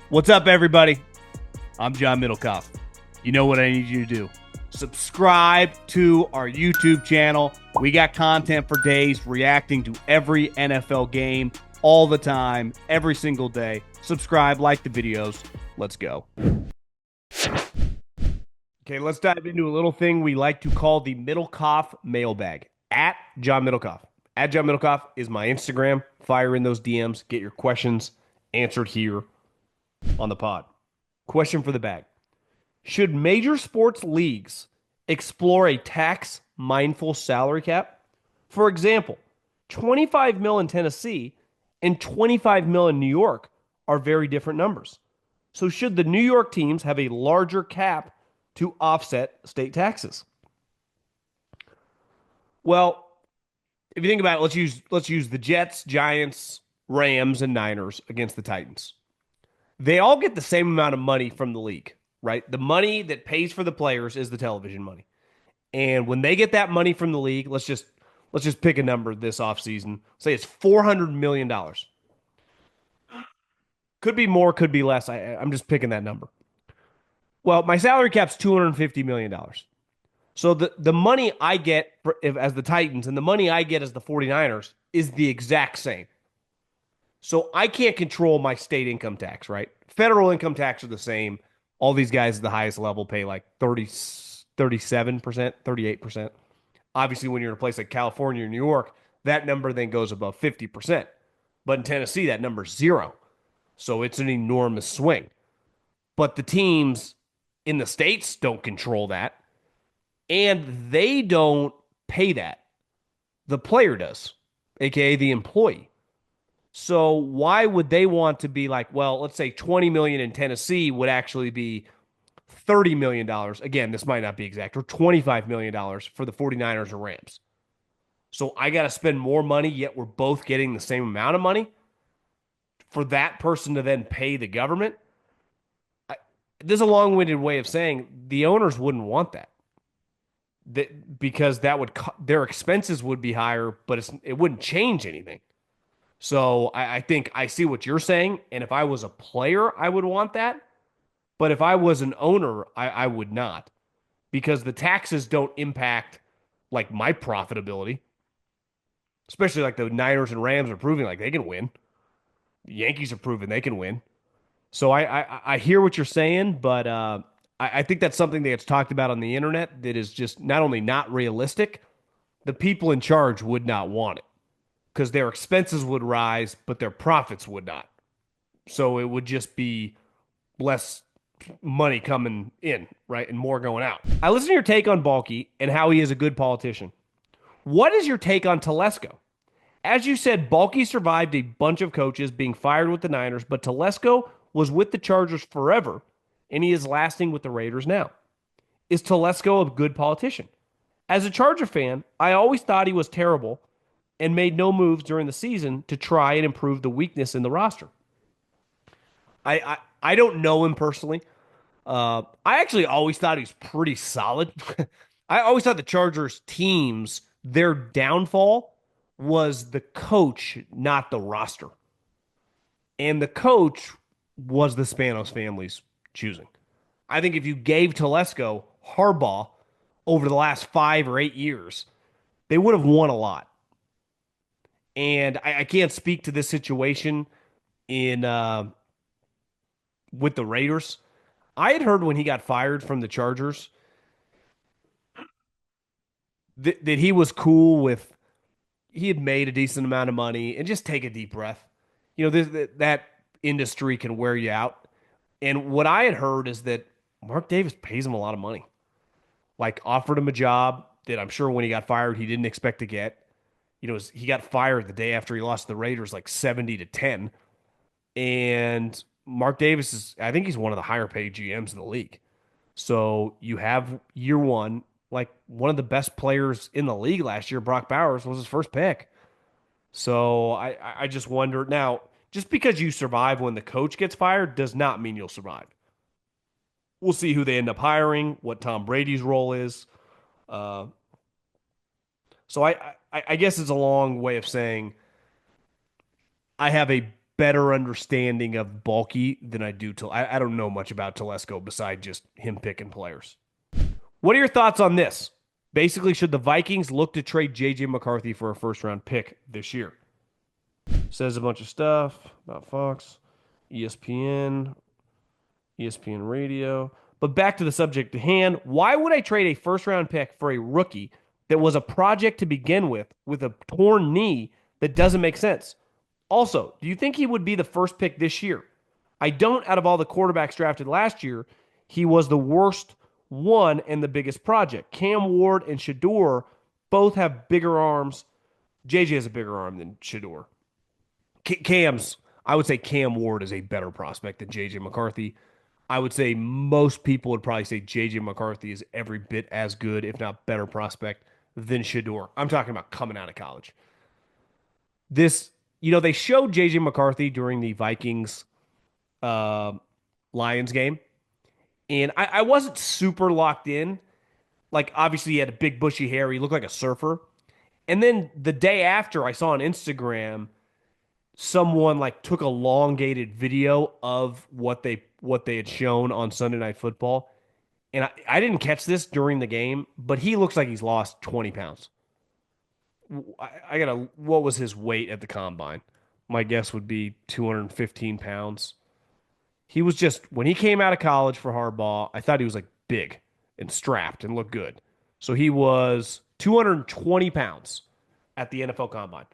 What's up, everybody? I'm John Middlekauff. You know what I need you to do. Subscribe to our YouTube channel. We got content for days reacting to every NFL game all the time, every single day. Subscribe, like the videos. Let's go. Okay, let's dive into a little thing we like to call the Middlekauff Mailbag. At John Middlekauff. At John Middlekauff is my Instagram. Fire in those DMs. Get your questions answered here on the pod. Question for the bag. Should major sports leagues explore a tax mindful salary cap? For example, 25 mil in Tennessee and 25 mil in New York are very different numbers. So should the New York teams have a larger cap to offset state taxes? Well, if you think about it, let's use the Jets, Giants, Rams, and Niners against the Titans. They all get the same amount of money from the league, right? The money that pays for the players is the television money. And when they get that money from the league, let's just pick a number this offseason. Say it's $400 million. Could be more, could be less. I'm just picking that number. Well, my salary cap's $250 million. So the money I get as the Titans and the money I get as the 49ers is the exact same. So I can't control my state income tax, right? Federal income tax are the same. All these guys at the highest level pay like 37%, 38%. Obviously, when you're in a place like California or New York, that number then goes above 50%. But in Tennessee, that number's zero. So it's an enormous swing. But the teams in the states don't control that. And they don't pay that. The player does, aka the employee. So why would they want to be like, well, let's say 20 million in Tennessee would actually be $30 million. Again, this might not be exact, or $25 million for the 49ers or Rams. So I got to spend more money, yet we're both getting the same amount of money for that person to then pay the government. This is a long-winded way of saying the owners wouldn't want that. Because that would their expenses would be higher, but it wouldn't change anything. So I think I see what you're saying. And if I was a player, I would want that. But if I was an owner, I would not. Because the taxes don't impact like my profitability. Especially like the Niners and Rams are proving like they can win. The Yankees are proving they can win. So I hear what you're saying, but I think that's something that gets talked about on the internet that is just not only not realistic, the people in charge would not want it. Because their expenses would rise, but their profits would not. So it would just be less money coming in, right? And more going out. I listen to your take on Balky and how he is a good politician. What is your take on Telesco? As you said, Balky survived a bunch of coaches being fired with the Niners, but Telesco was with the Chargers forever, and he is lasting with the Raiders now. Is Telesco a good politician? As a Charger fan, I always thought he was terrible and made no moves during the season to try and improve the weakness in the roster. I don't know him personally. I actually always thought he was pretty solid. I always thought the Chargers teams, their downfall was the coach, not the roster. And the coach was the Spanos family's choosing. I think if you gave Telesco Harbaugh over the last 5 or 8 years, they would have won a lot. And I can't speak to this situation in with the Raiders. I had heard when he got fired from the Chargers that he was cool with he had made a decent amount of money and just take a deep breath. You know, that industry can wear you out. And what I had heard is that Mark Davis pays him a lot of money. Like offered him a job that I'm sure when he got fired he didn't expect to get. You know, he got fired the day after he lost to the Raiders like 70-10. And Mark Davis I think he's one of the higher paid GMs in the league. So you have year one, like one of the best players in the league last year, Brock Bowers, was his first pick. So I just wonder now, just because you survive when the coach gets fired does not mean you'll survive. We'll see who they end up hiring, what Tom Brady's role is. Uh, so I guess it's a long way of saying I have a better understanding of Bulky than I do to I don't know much about Telesco besides just him picking players. What are your thoughts on this? Basically, should the Vikings look to trade JJ McCarthy for a first round pick this year? Says a bunch of stuff about Fox, ESPN, ESPN Radio. But back to the subject at hand, why would I trade a first round pick for a rookie that was a project to begin with a torn knee that doesn't make sense? Also, do you think he would be the first pick this year? I don't, out of all the quarterbacks drafted last year, he was the worst one and the biggest project. Cam Ward and Shedeur both have bigger arms. JJ has a bigger arm than Shedeur. Cam's, I would say Cam Ward is a better prospect than JJ McCarthy. I would say most people would probably say JJ McCarthy is every bit as good, if not better prospect than Shedeur. I'm talking about coming out of college. This, they showed JJ McCarthy during the Vikings uh, Lions game, and I wasn't super locked in. Like, obviously, he had a big bushy hair. He looked like a surfer. And then the day after, I saw on Instagram someone like took a elongated video of what they had shown on Sunday Night Football. And I didn't catch this during the game, but he looks like he's lost 20 pounds. I gotta, what was his weight at the combine? My guess would be 215 pounds. He was just, when he came out of college for Harbaugh, I thought he was like big and strapped and looked good. So he was 220 pounds at the NFL combine.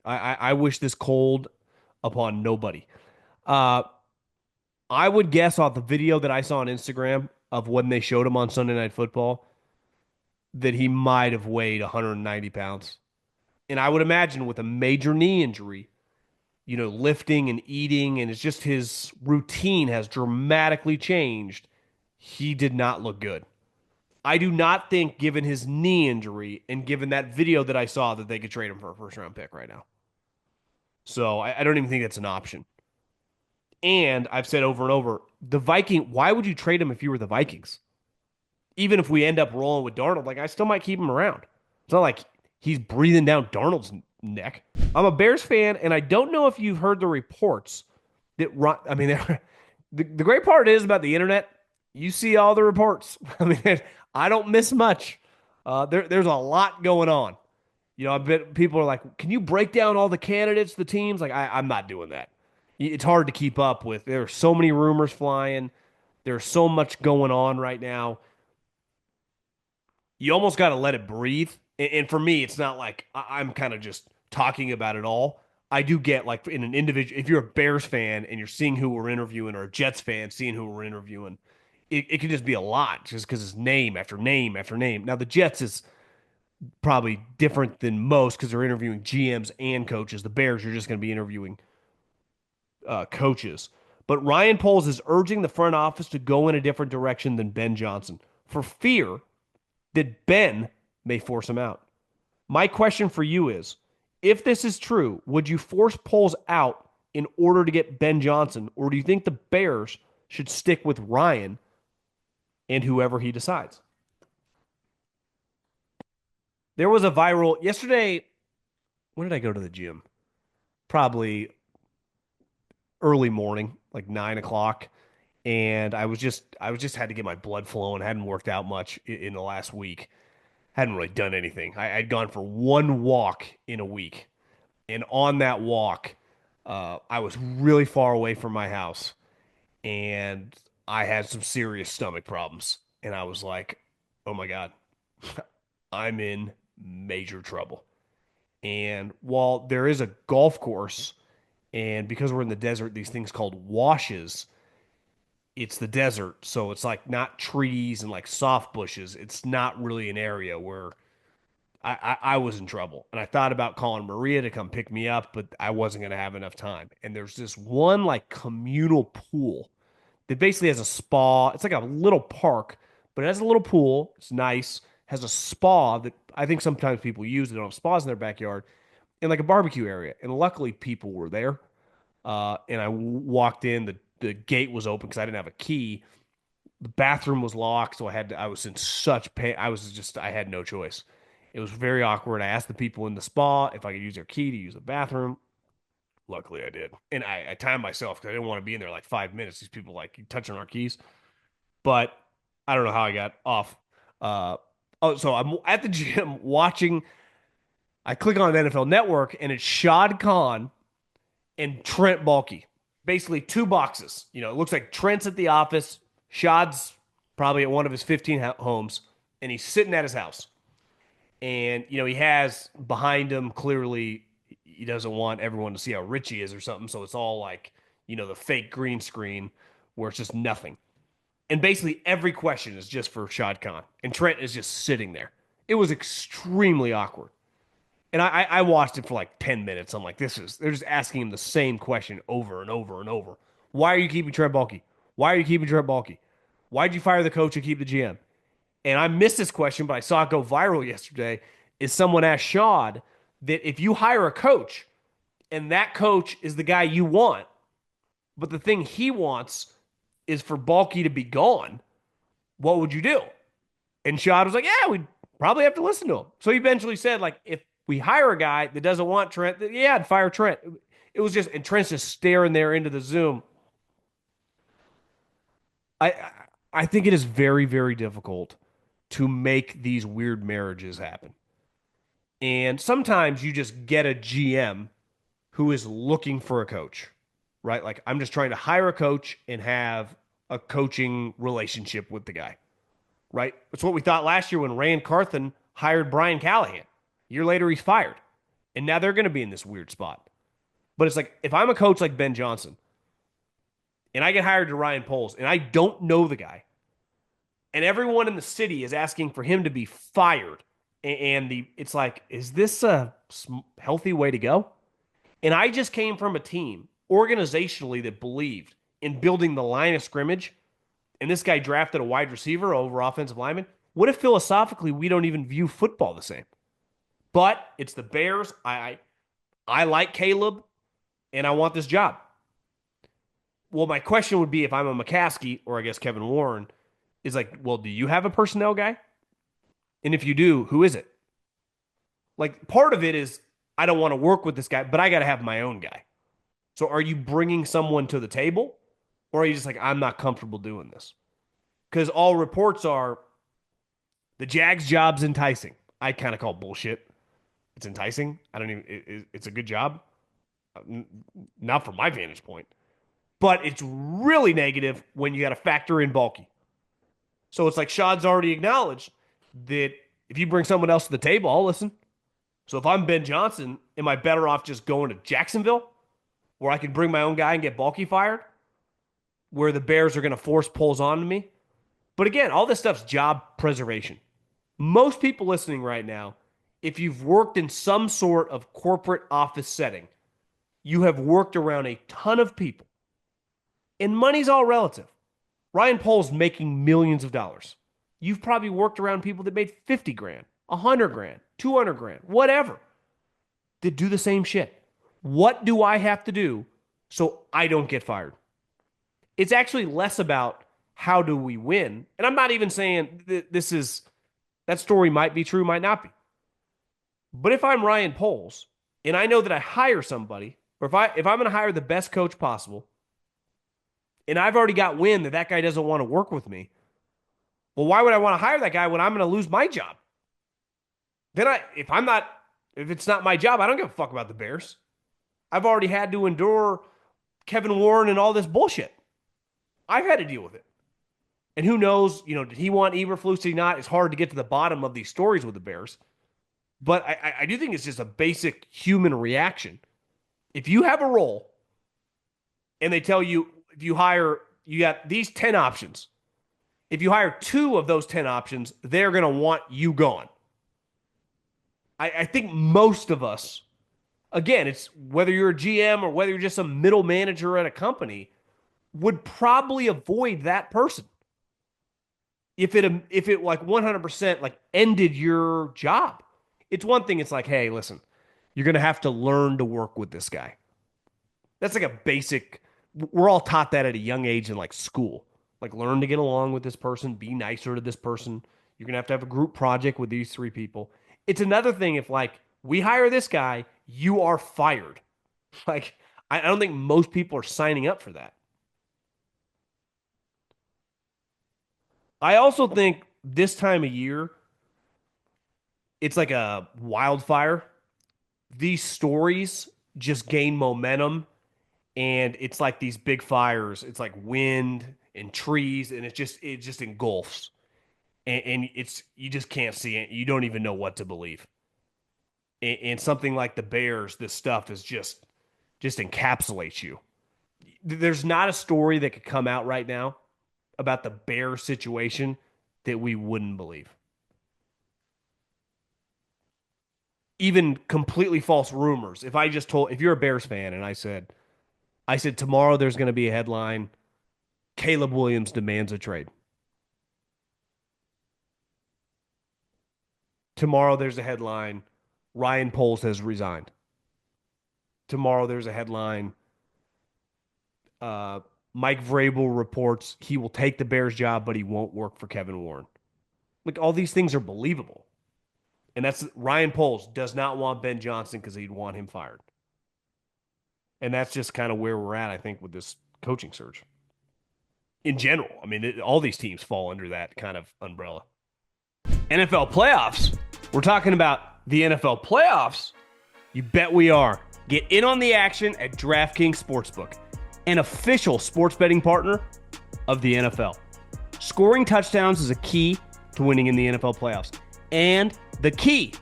I wish this cold upon nobody. Uh, I would guess off the video that I saw on Instagram of when they showed him on Sunday Night Football that he might have weighed 190 pounds. And I would imagine with a major knee injury, lifting and eating, and it's just his routine has dramatically changed. He did not look good. I do not think, given his knee injury and given that video that I saw, that they could trade him for a first round pick right now. So I don't even think that's an option. And I've said over and over, why would you trade him if you were the Vikings? Even if we end up rolling with Darnold, like I still might keep him around. It's not like he's breathing down Darnold's neck. I'm a Bears fan, and I don't know if you've heard the reports that run. I mean, the great part is about the internet. You see all the reports. I mean, I don't miss much. There's a lot going on. I bet people are like, "Can you break down all the candidates, the teams?" Like, I'm not doing that. It's hard to keep up with. There are so many rumors flying. There's so much going on right now. You almost got to let it breathe. And for me, it's not like I'm kind of just talking about it all. I do get like in an individual, if you're a Bears fan and you're seeing who we're interviewing, or a Jets fan seeing who we're interviewing, it can just be a lot just because it's name after name after name. Now, the Jets is probably different than most because they're interviewing GMs and coaches. The Bears, you're just going to be interviewing coaches. But Ryan Poles is urging the front office to go in a different direction than Ben Johnson for fear that Ben may force him out. My question for you is, if this is true, would you force Poles out in order to get Ben Johnson, or do you think the Bears should stick with Ryan and whoever he decides? There was a viral yesterday. When did I go to the gym? Probably early morning, like 9 o'clock. And I was just had to get my blood flowing. Hadn't worked out much in the last week. Hadn't really done anything. I'd gone for one walk in a week. And on that walk, I was really far away from my house, and I had some serious stomach problems. And I was like, oh my God, I'm in major trouble. And while there is a golf course, and because we're in the desert, these things called washes, it's the desert. So it's like not trees and like soft bushes. It's not really an area where I was in trouble. And I thought about calling Maria to come pick me up, but I wasn't going to have enough time. And there's this one like communal pool that basically has a spa. It's like a little park, but it has a little pool. It's nice. Has a spa that I think sometimes people use. They don't have spas in their backyard, and like a barbecue area. And luckily, people were there. And I walked in. The gate was open because I didn't have a key. The bathroom was locked, so I was in such pain. I had no choice. It was very awkward. I asked the people in the spa if I could use their key to use the bathroom. Luckily, I did. And I timed myself because I didn't want to be in there like 5 minutes. These people like touching our keys. But I don't know how I got off. Uh, so I'm at the gym watching. I click on NFL Network and it's Shad Khan and Trent Baalke. Basically, two boxes. It looks like Trent's at the office. Shad's probably at one of his 15 homes, and he's sitting at his house. And, he has behind him clearly he doesn't want everyone to see how rich he is or something. So it's all like, the fake green screen where it's just nothing. And basically every question is just for Shad Khan. And Trent is just sitting there. It was extremely awkward. And I watched it for like 10 minutes. I'm like, they're just asking him the same question over and over and over. Why are you keeping Trent Baalke? Why are you keeping Trent Baalke? Why'd you fire the coach and keep the GM? And I missed this question, but I saw it go viral yesterday. Is someone asked Shad that if you hire a coach and that coach is the guy you want, but the thing he wants is for Baalke to be gone, what would you do? And Shad was like, yeah, we'd probably have to listen to him. So he eventually said, like, if we hire a guy that doesn't want Trent, yeah, I'd fire Trent. It was just, and Trent's just staring there into the Zoom. I I think it is very, very difficult to make these weird marriages happen. And sometimes you just get a GM who is looking for a coach, right? Like I'm just trying to hire a coach and have a coaching relationship with the guy, right? It's what we thought last year when Rand Carthen hired Brian Callahan. A year later, he's fired. And now they're going to be in this weird spot. But it's like, if I'm a coach like Ben Johnson and I get hired to Ryan Poles and I don't know the guy, and everyone in the city is asking for him to be fired, and it's like, is this a healthy way to go? And I just came from a team organizationally that believed in building the line of scrimmage, and this guy drafted a wide receiver over offensive lineman. What if philosophically we don't even view football the same? But it's the Bears. I like Caleb, and I want this job. Well, my question would be if I'm a McCaskey, or I guess Kevin Warren, is like, well, do you have a personnel guy? And if you do, who is it? Like, part of it is I don't want to work with this guy, but I got to have my own guy. So are you bringing someone to the table? Or are you just like, I'm not comfortable doing this? Because all reports are the Jags job's enticing. I kind of call bullshit. It's enticing. I don't even, it's a good job. Not from my vantage point. But it's really negative when you got to factor in Baalke. So it's like Shad's already acknowledged that if you bring someone else to the table, I'll listen. So if I'm Ben Johnson, am I better off just going to Jacksonville where I can bring my own guy and get Baalke fired? Where the Bears are going to force pulls on to me? But again, all this stuff's job preservation. Most people listening right now, if you've worked in some sort of corporate office setting, you have worked around a ton of people. And money's all relative. Ryan Poles making millions of dollars. You've probably worked around people that made 50 grand, 100 grand, 200 grand, whatever, that do the same shit. What do I have to do so I don't get fired? It's actually less about how do we win. And I'm not even saying that story might be true, might not be. But if I'm Ryan Poles and I know that I hire somebody, or if I'm going to hire the best coach possible, and I've already got wind that guy doesn't want to work with me, well, why would I want to hire that guy when I'm going to lose my job? Then if it's not my job, I don't give a fuck about the Bears. I've already had to endure Kevin Warren and all this bullshit. I've had to deal with it. And who knows, did he want Eberflus? Did he not? It's hard to get to the bottom of these stories with the Bears. But I do think it's just a basic human reaction. If you have a role and they tell you, if you hire, you got these 10 options. If you hire 2 of those 10 options, they're going to want you gone. I think most of us, again, it's whether you're a GM or whether you're just a middle manager at a company, would probably avoid that person. If it like 100% like ended your job. It's one thing, it's like, hey, listen, you're going to have to learn to work with this guy. That's like a basic, we're all taught that at a young age in like school. Like learn to get along with this person, be nicer to this person. You're going to have a group project with these 3 people. It's another thing if like we hire this guy, you are fired. Like I don't think most people are signing up for that. I also think this time of year, it's like a wildfire. These stories just gain momentum and it's like these big fires. It's like wind and trees and it just engulfs. And it's you just can't see it. You don't even know what to believe. And something like the Bears, this stuff is just encapsulates you. There's not a story that could come out right now about the Bears situation that we wouldn't believe. Even completely false rumors. If you're a Bears fan and I said tomorrow there's going to be a headline, Caleb Williams demands a trade. Tomorrow there's a headline, Ryan Poles has resigned. Tomorrow there's a headline, uh, Mike Vrabel reports he will take the Bears job, but he won't work for Kevin Warren. Like all these things are believable. And that's Ryan Poles does not want Ben Johnson because he'd want him fired. And that's just kind of where we're at, I think, with this coaching search in general. I mean, all these teams fall under that kind of umbrella. NFL playoffs. We're talking about the NFL playoffs. You bet we are. Get in on the action at DraftKings Sportsbook, an official sports betting partner of the NFL. Scoring touchdowns is a key to winning in the NFL playoffs. And the key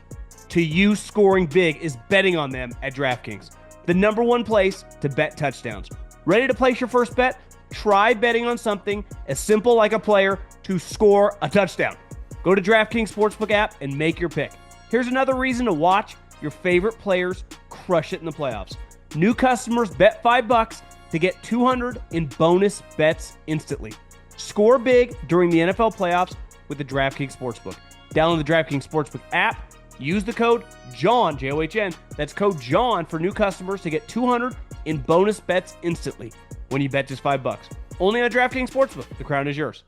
to you scoring big is betting on them at DraftKings, the number one place to bet touchdowns. Ready to place your first bet? Try betting on something as simple like a player to score a touchdown. Go to DraftKings Sportsbook app and make your pick. Here's another reason to watch your favorite players crush it in the playoffs. New customers bet $5 to get 200 in bonus bets instantly. Score big during the NFL playoffs with the DraftKings Sportsbook. Download the DraftKings Sportsbook app. Use the code JOHN, J-O-H-N. That's code JOHN for new customers to get 200 in bonus bets instantly when you bet just $5. Only on DraftKings Sportsbook. The crown is yours.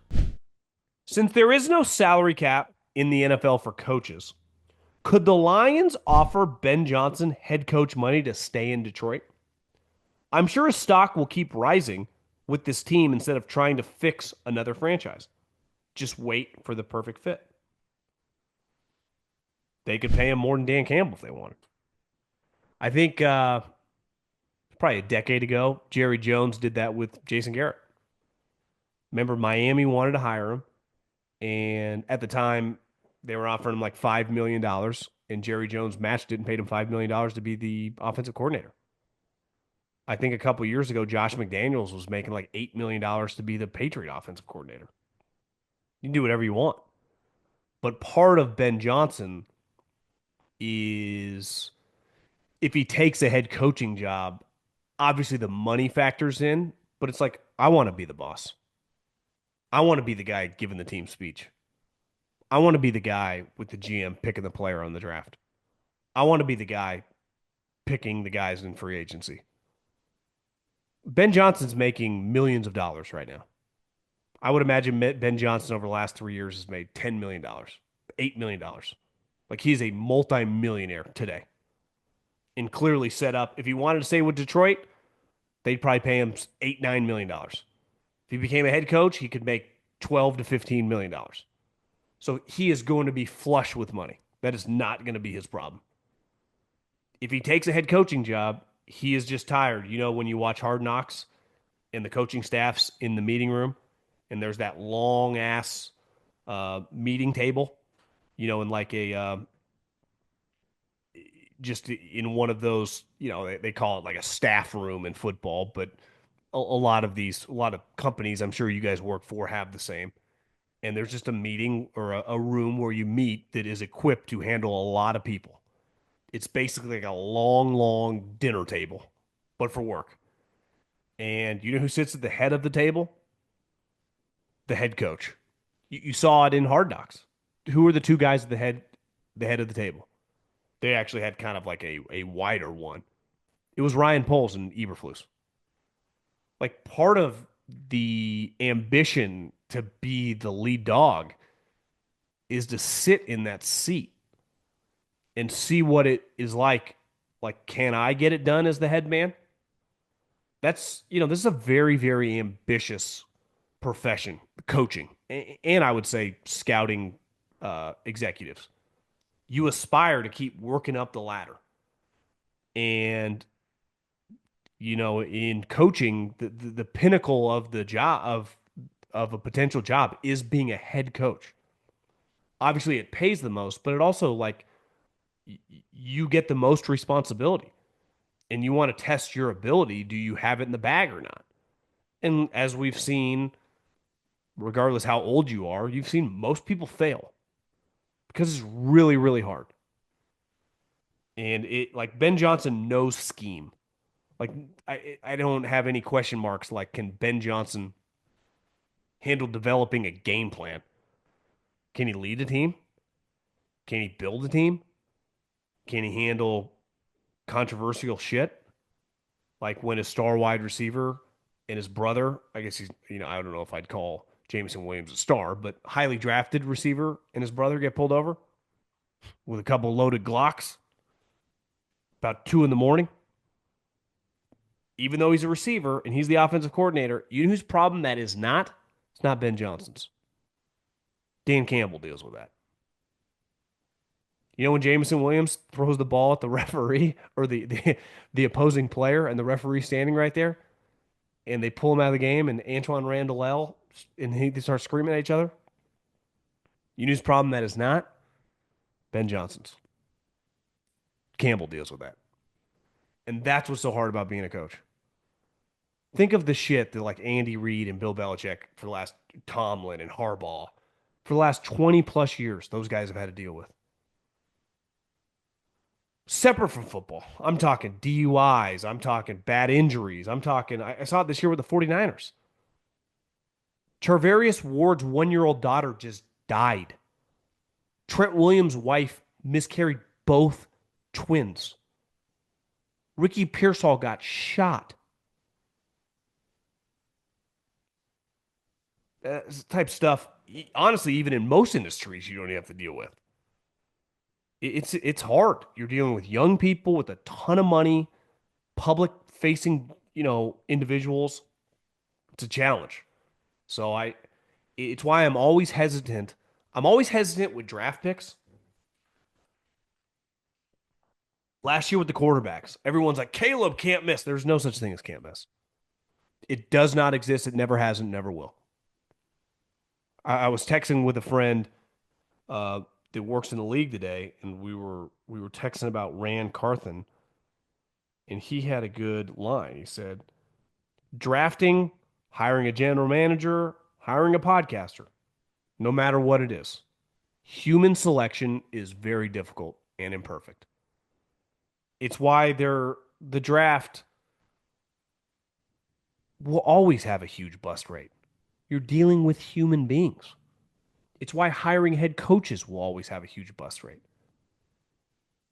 Since there is no salary cap in the NFL for coaches, could the Lions offer Ben Johnson head coach money to stay in Detroit? I'm sure his stock will keep rising with this team instead of trying to fix another franchise. Just wait for the perfect fit. They could pay him more than Dan Campbell if they wanted. I think probably a decade ago, Jerry Jones did that with Jason Garrett. Remember, Miami wanted to hire him, and at the time, they were offering him like $5 million, and Jerry Jones matched it and paid him $5 million to be the offensive coordinator. I think a couple years ago, Josh McDaniels was making like $8 million to be the Patriot offensive coordinator. You can do whatever you want. But part of Ben Johnson is if he takes a head coaching job, obviously the money factors in, but it's like, I want to be the boss. I want to be the guy giving the team speech. I want to be the guy with the GM picking the player on the draft. I want to be the guy picking the guys in free agency. Ben Johnson's making millions of dollars right now. I would imagine Ben Johnson over the last 3 years has made $10 million, $8 million. Like he's a multi-millionaire today. And clearly set up. If he wanted to stay with Detroit, they'd probably pay him $8, $9 million. If he became a head coach, he could make $12 to $15 million. So he is going to be flush with money. That is not going to be his problem. If he takes a head coaching job, he is just tired. You know, when you watch Hard Knocks and the coaching staff's in the meeting room and there's that long ass meeting table, you know, in like a just in one of those, you know, they call it like a staff room in football, but a lot of companies I'm sure you guys work for have the same. And there's just a meeting or a room where you meet that is equipped to handle a lot of people. It's basically like a long, long dinner table, but for work. And you know who sits at the head of the table? The head coach. You saw it in Hard Knocks. Who are the two guys at the head of the table? They actually had kind of like a wider one. It was Ryan Poles and Eberflus. Like part of the ambition to be the lead dog is to sit in that seat. and see what it is like. Like, can I get it done as the head man? This is a very, very ambitious profession, coaching, and I would say scouting executives. You aspire to keep working up the ladder. And, in coaching, the pinnacle of the job of a potential job is being a head coach. Obviously, it pays the most, but it also like you get the most responsibility and you want to test your ability. Do you have it in the bag or not? And as we've seen, regardless how old you are, you've seen most people fail because it's really, really hard. And it like Ben Johnson knows scheme. Like I don't have any question marks. Like, can Ben Johnson handle developing a game plan? Can he lead a team? Can he build a team? Can he handle controversial shit? Like when his star wide receiver and his brother, I guess I don't know if I'd call Jameson Williams a star, but highly drafted receiver and his brother get pulled over with a couple loaded Glocks about 2 in the morning. Even though he's a receiver and he's the offensive coordinator, you know whose problem that is not? It's not Ben Johnson's. Dan Campbell deals with that. When Jameson Williams throws the ball at the referee or the opposing player and the referee standing right there, and they pull him out of the game, and Antoine Randall and they start screaming at each other. You know whose problem that is not? Ben Johnson's. Campbell deals with that. And that's what's so hard about being a coach. Think of the shit that like Andy Reid and Bill Belichick for the last Tomlin and Harbaugh for the last 20 plus years, those guys have had to deal with. Separate from football, I'm talking DUIs. I'm talking bad injuries. I saw it this year with the 49ers. Charvarius Ward's 1-year-old daughter just died. Trent Williams' wife miscarried both twins. Ricky Pearsall got shot. Type stuff, honestly, even in most industries, you don't even have to deal with. It's hard. You're dealing with young people with a ton of money, public facing, individuals. It's a challenge. So it's why I'm always hesitant. I'm always hesitant with draft picks. Last year with the quarterbacks, everyone's like, Caleb can't miss. There's no such thing as can't miss. It does not exist. It never has and never will. I was texting with a friend that works in the league today, and we were texting about Rand Carthen, and he had a good line. He said, drafting, hiring a general manager, hiring a podcaster, no matter what it is, human selection is very difficult and imperfect. It's why the draft will always have a huge bust rate. You're dealing with human beings. It's why hiring head coaches will always have a huge bust rate.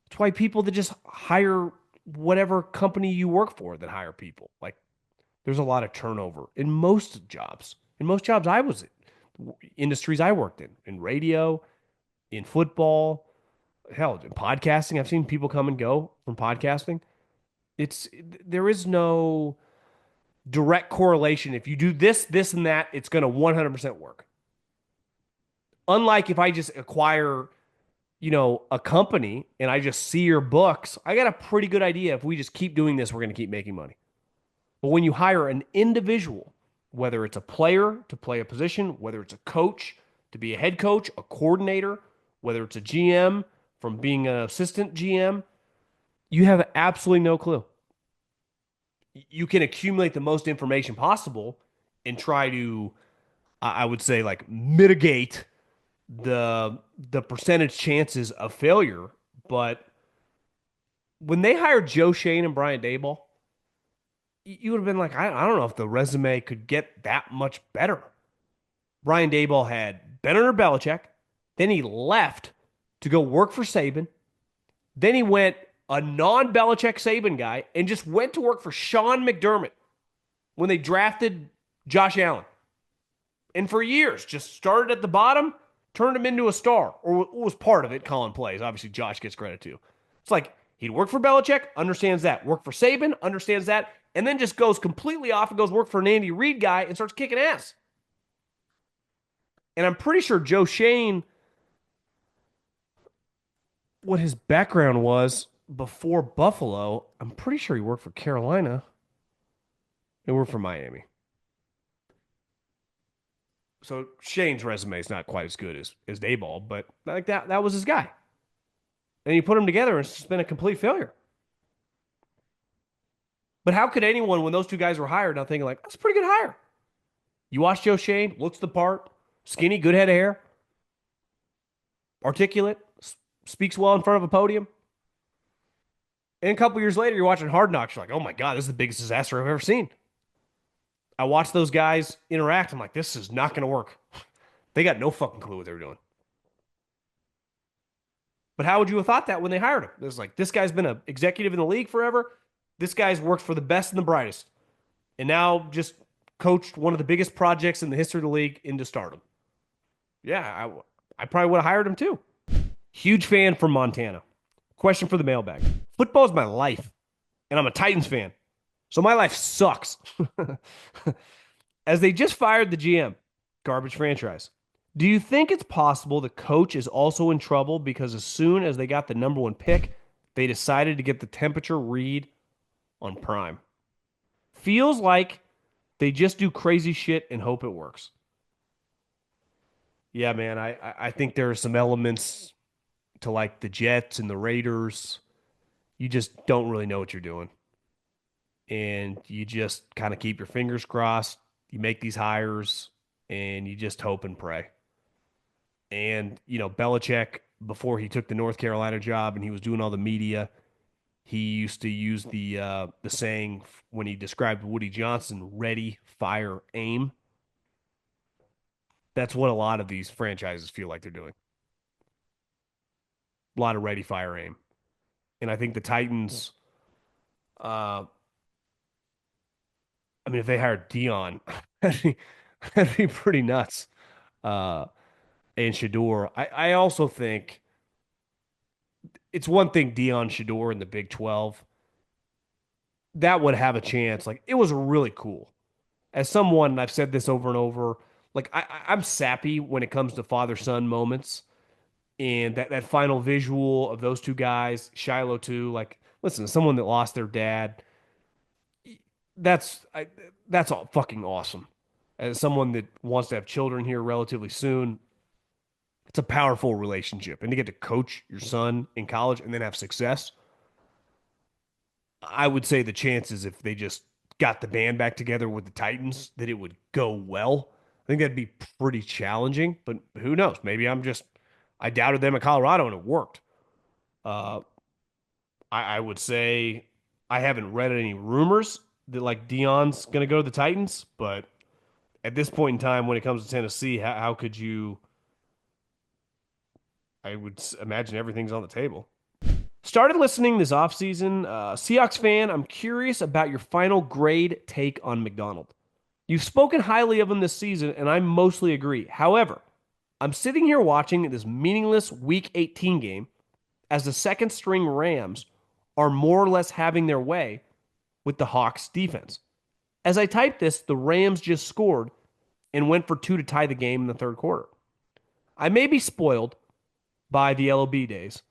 It's why people that just hire whatever company you work for that hire people. Like, there's a lot of turnover in most jobs. In most jobs I was in, industries I worked in radio, in football, hell, in podcasting. I've seen people come and go from podcasting. There is no direct correlation. If you do this, this, and that, it's going to 100% work. Unlike if I just acquire, a company and I just see your books, I got a pretty good idea. If we just keep doing this, we're going to keep making money. But when you hire an individual, whether it's a player to play a position, whether it's a coach to be a head coach, a coordinator, whether it's a GM from being an assistant GM, you have absolutely no clue. You can accumulate the most information possible and try to, I would say, like mitigate the percentage chances of failure. But when they hired Joe Shane and Brian Daboll, you would have been like, I don't know if the resume could get that much better. Brian Daboll had been under Belichick, then he left to go work for Saban, then he went a non-Belichick Saban guy and just went to work for Sean McDermott when they drafted Josh Allen. And for years, just started at the bottom turned him into a star, or was part of it, calling plays. Obviously, Josh gets credit too. It's like he'd work for Belichick, understands that. Work for Saban, understands that. And then just goes completely off and goes work for an Andy Reid guy and starts kicking ass. And I'm pretty sure Joe Shane, what his background was before Buffalo, I'm pretty sure he worked for Carolina. He worked for Miami. So Shane's resume is not quite as good as Dayball, but like that was his guy. And you put them together, and it's just been a complete failure. But how could anyone, when those two guys were hired, not thinking like, that's a pretty good hire? You watch Joe Shane, looks the part, skinny, good head of hair, articulate, speaks well in front of a podium. And a couple years later, you're watching Hard Knocks. You're like, oh my God, this is the biggest disaster I've ever seen. I watched those guys interact. I'm like, this is not going to work. They got no fucking clue what they were doing. But how would you have thought that when they hired him? It was like, this guy's been an executive in the league forever. This guy's worked for the best and the brightest. And now just coached one of the biggest projects in the history of the league into stardom. Yeah, I probably would have hired him too. Huge fan from Montana. Question for the mailbag. Football is my life, and I'm a Titans fan. So my life sucks. As they just fired the GM, garbage franchise. Do you think it's possible the coach is also in trouble because as soon as they got the number one pick, they decided to get the temperature read on Prime? Feels like they just do crazy shit and hope it works. Yeah, man, I think there are some elements to like the Jets and the Raiders. You just don't really know what you're doing. And you just kind of keep your fingers crossed. You make these hires and you just hope and pray. And, Belichick, before he took the North Carolina job and he was doing all the media, he used to use the saying when he described Woody Johnson, ready, fire, aim. That's what a lot of these franchises feel like they're doing. A lot of ready, fire, aim. And I think the Titans, if they hired Deion, that'd be pretty nuts. And Shedeur. I also think it's one thing Deion Shedeur in the Big 12. That would have a chance. Like, it was really cool. As someone, and I've said this over and over, like, I'm sappy when it comes to father-son moments. And that final visual of those two guys, Shiloh too, like, listen, someone that lost their dad, that's all fucking awesome. As someone that wants to have children here relatively soon, it's a powerful relationship. And to get to coach your son in college and then have success, I would say the chances if they just got the band back together with the Titans that it would go well. I think that'd be pretty challenging, but who knows? Maybe I doubted them at Colorado and it worked. I would say I haven't read any rumors that like Deion's going to go to the Titans, but at this point in time, when it comes to Tennessee, how could you? I would imagine everything's on the table. Started listening this offseason. Seahawks fan, I'm curious about your final grade take on McDonald. You've spoken highly of him this season, and I mostly agree. However, I'm sitting here watching this meaningless Week 18 game as the second string Rams are more or less having their way with the Hawks defense. As I type this, the Rams just scored and went for two to tie the game in the third quarter. I may be spoiled by the LOB days,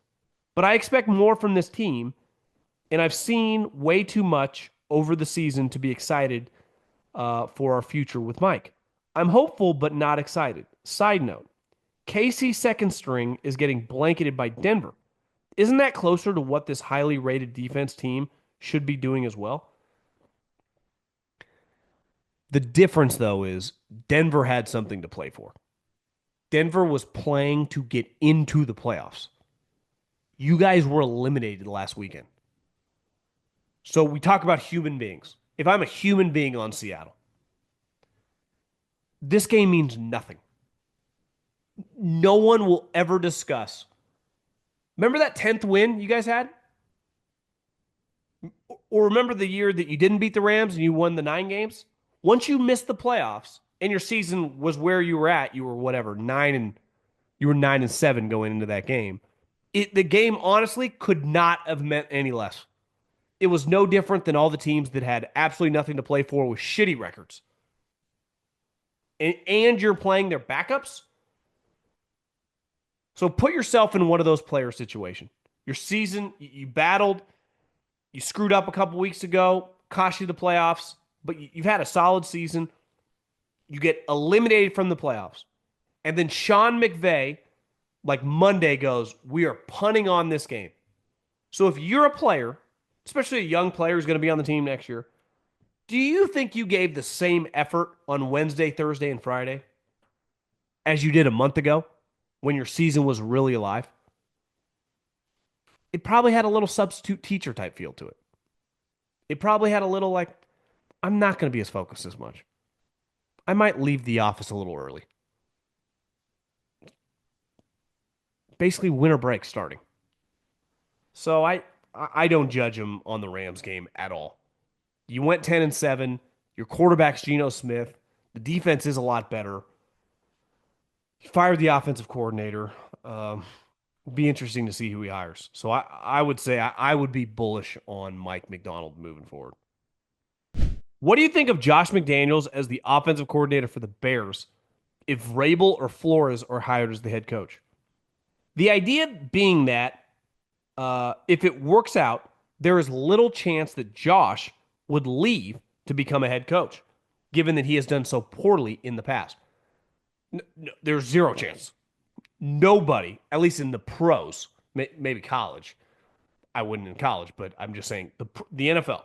but I expect more from this team, and I've seen way too much over the season to be excited for our future with Mike. I'm hopeful, but not excited. Side note, KC's second string is getting blanketed by Denver. Isn't that closer to what this highly rated defense team should be doing as well? The difference, though, is Denver had something to play for. Denver was playing to get into the playoffs. You guys were eliminated last weekend. So we talk about human beings. If I'm a human being on Seattle, this game means nothing. No one will ever discuss. Remember that 10th win you guys had? Or remember the year that you didn't beat the Rams and you won the 9 games? Once you missed the playoffs and your season was where you were at, you were whatever, You were 9-7 going into that game. The game honestly could not have meant any less. It was no different than all the teams that had absolutely nothing to play for with shitty records. And you're playing their backups. So put yourself in one of those player situations. Your season, you battled, you screwed up a couple weeks ago, cost you the playoffs, but you've had a solid season. You get eliminated from the playoffs. And then Sean McVay, like Monday, goes, we are punting on this game. So if you're a player, especially a young player who's going to be on the team next year, do you think you gave the same effort on Wednesday, Thursday, and Friday as you did a month ago when your season was really alive? It probably had a little substitute teacher type feel to it. It probably had a little like, I'm not going to be as focused as much. I might leave the office a little early. Basically, winter break starting. So I don't judge him on the Rams game at all. You went 10-7. Your quarterback's Geno Smith. The defense is a lot better. You fired the offensive coordinator. Be interesting to see who he hires. So I would say I would be bullish on Mike Macdonald moving forward. What do you think of Josh McDaniels as the offensive coordinator for the Bears if Vrabel or Flores are hired as the head coach? The idea being that if it works out, there is little chance that Josh would leave to become a head coach, given that he has done so poorly in the past. There's zero chance. Nobody, at least in the pros, maybe college. I wouldn't in college, but I'm just saying the NFL.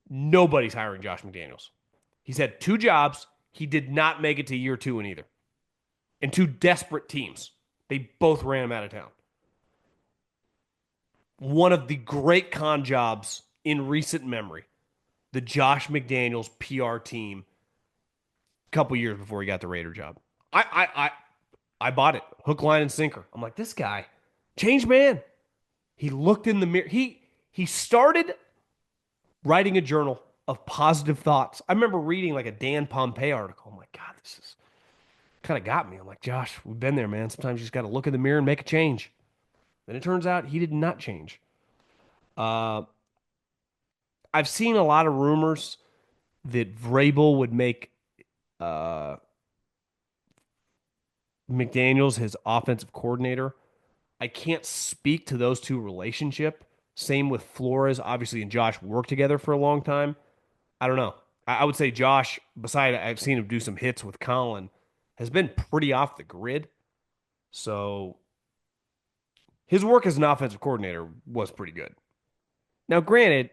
Nobody's hiring Josh McDaniels. He's had 2 jobs. He did not make it to year 2 in either. And 2 desperate teams. They both ran him out of town. One of the great con jobs in recent memory, the Josh McDaniels PR team a couple years before he got the Raider job. I bought it, hook, line, and sinker. I'm like, this guy, changed man. He looked in the mirror. He started writing a journal of positive thoughts. I remember reading like a Dan Pompei article. I'm like, God, this is kind of got me. I'm like, Josh, we've been there, man. Sometimes you just got to look in the mirror and make a change. Then it turns out he did not change. I've seen a lot of rumors that Vrabel would make McDaniels his offensive coordinator. I can't speak to those two relationship. Same with Flores. Obviously, and Josh worked together for a long time. I don't know. I would say Josh, beside I've seen him do some hits with Colin, has been pretty off the grid. So his work as an offensive coordinator was pretty good. Now, granted,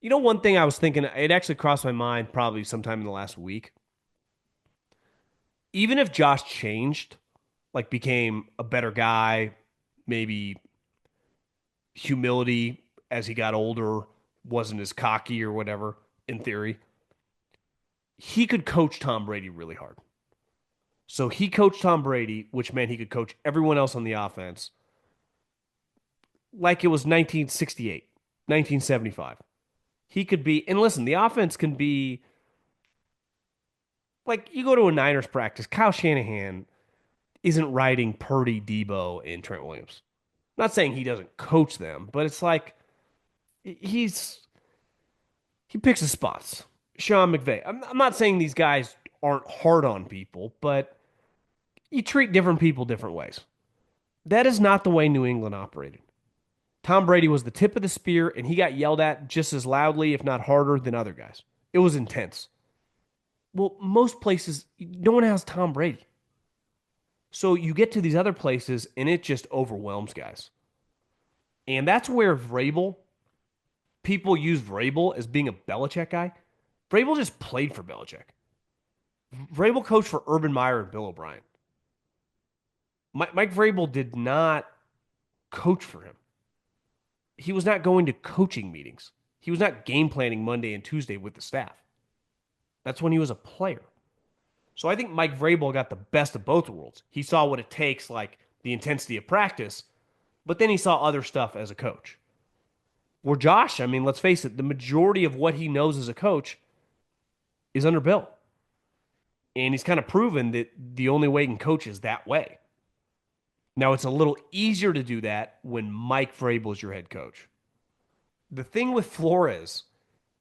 one thing I was thinking, it actually crossed my mind probably sometime in the last week. Even if Josh changed, like became a better guy, maybe humility as he got older, wasn't as cocky or whatever, in theory, he could coach Tom Brady really hard. So he coached Tom Brady, which meant he could coach everyone else on the offense like it was 1968, 1975. He could be, and listen, the offense can be like you go to a Niners practice, Kyle Shanahan isn't riding Purdy, Debo, and Trent Williams. I'm not saying he doesn't coach them, but it's like he picks his spots. Sean McVay. I'm not saying these guys aren't hard on people, but you treat different people different ways. That is not the way New England operated. Tom Brady was the tip of the spear, and he got yelled at just as loudly, if not harder, than other guys. It was intense. Well, most places, no one has Tom Brady. So you get to these other places, and it just overwhelms guys. And that's where people use Vrabel as being a Belichick guy. Vrabel just played for Belichick. Vrabel coached for Urban Meyer and Bill O'Brien. Mike Vrabel did not coach for him. He was not going to coaching meetings. He was not game planning Monday and Tuesday with the staff. That's when he was a player. So I think Mike Vrabel got the best of both worlds. He saw what it takes, like the intensity of practice, but then he saw other stuff as a coach. Where Josh, I mean, let's face it, the majority of what he knows as a coach is under Bill. And he's kind of proven that the only way he can coach is that way. Now it's a little easier to do that when Mike Vrabel is your head coach. The thing with Flores,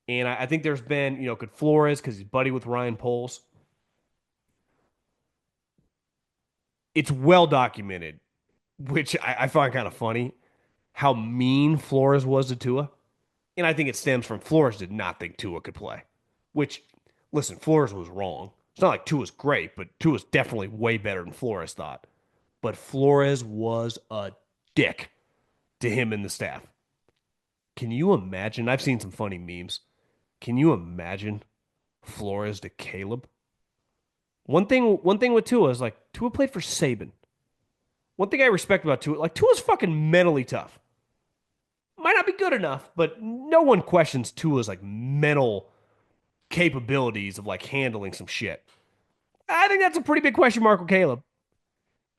and I think there's been, could Flores, because he's buddy with Ryan Poles, it's well documented, which I find kind of funny, how mean Flores was to Tua. And I think it stems from Flores did not think Tua could play, which, listen, Flores was wrong. It's not like Tua's great, but Tua's definitely way better than Flores thought. But Flores was a dick to him and the staff. Can you imagine? I've seen some funny memes. Can you imagine Flores to Caleb? One thing with Tua is like Tua played for Saban. One thing I respect about Tua, like Tua's fucking mentally tough. Might not be good enough, but no one questions Tua's like mental capabilities of like handling some shit. I think that's a pretty big question mark with Caleb.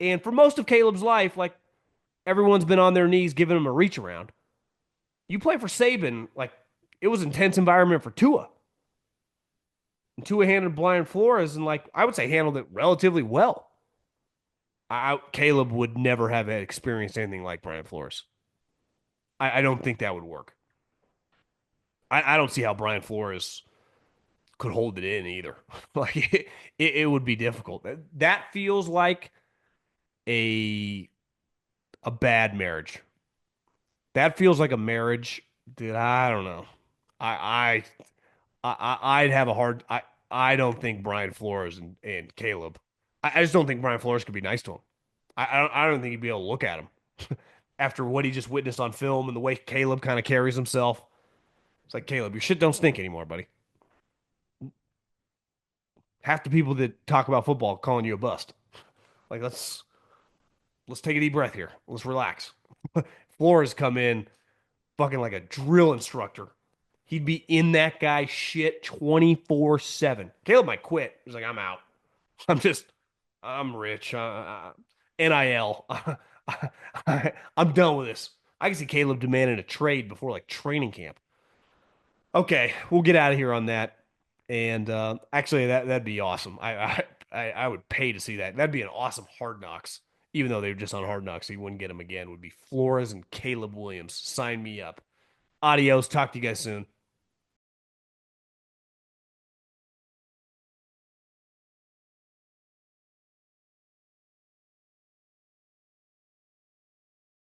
And for most of Caleb's life, like everyone's been on their knees giving him a reach around. You play for Saban, like it was an intense environment for Tua. And Tua handled Brian Flores and like I would say handled it relatively well. Caleb would never have experienced anything like Brian Flores. I don't think that would work. I don't see how Brian Flores could hold it in either. Like it would be difficult. That feels like a a bad marriage. That feels like a marriage that I don't know. I I'd have a hard. I don't think Brian Flores and Caleb. I just don't think Brian Flores could be nice to him. I don't think he'd be able to look at him after what he just witnessed on film and the way Caleb kind of carries himself. It's like Caleb, your shit don't stink anymore, buddy. Half the people that talk about football calling you a bust. Like let's take a deep breath here. Let's relax. Flores come in fucking like a drill instructor. He'd be in that guy's shit 24/7. Caleb might quit. He's like, I'm out. I'm just, I'm rich. NIL. I'm done with this. I can see Caleb demanding a trade before like training camp. Okay, we'll get out of here on that. And actually, that'd be awesome. I would pay to see that. That'd be an awesome Hard Knocks. Even though they were just on Hard Knocks, so you wouldn't get them again. Would be Flores and Caleb Williams. Sign me up. Adios. Talk to you guys soon.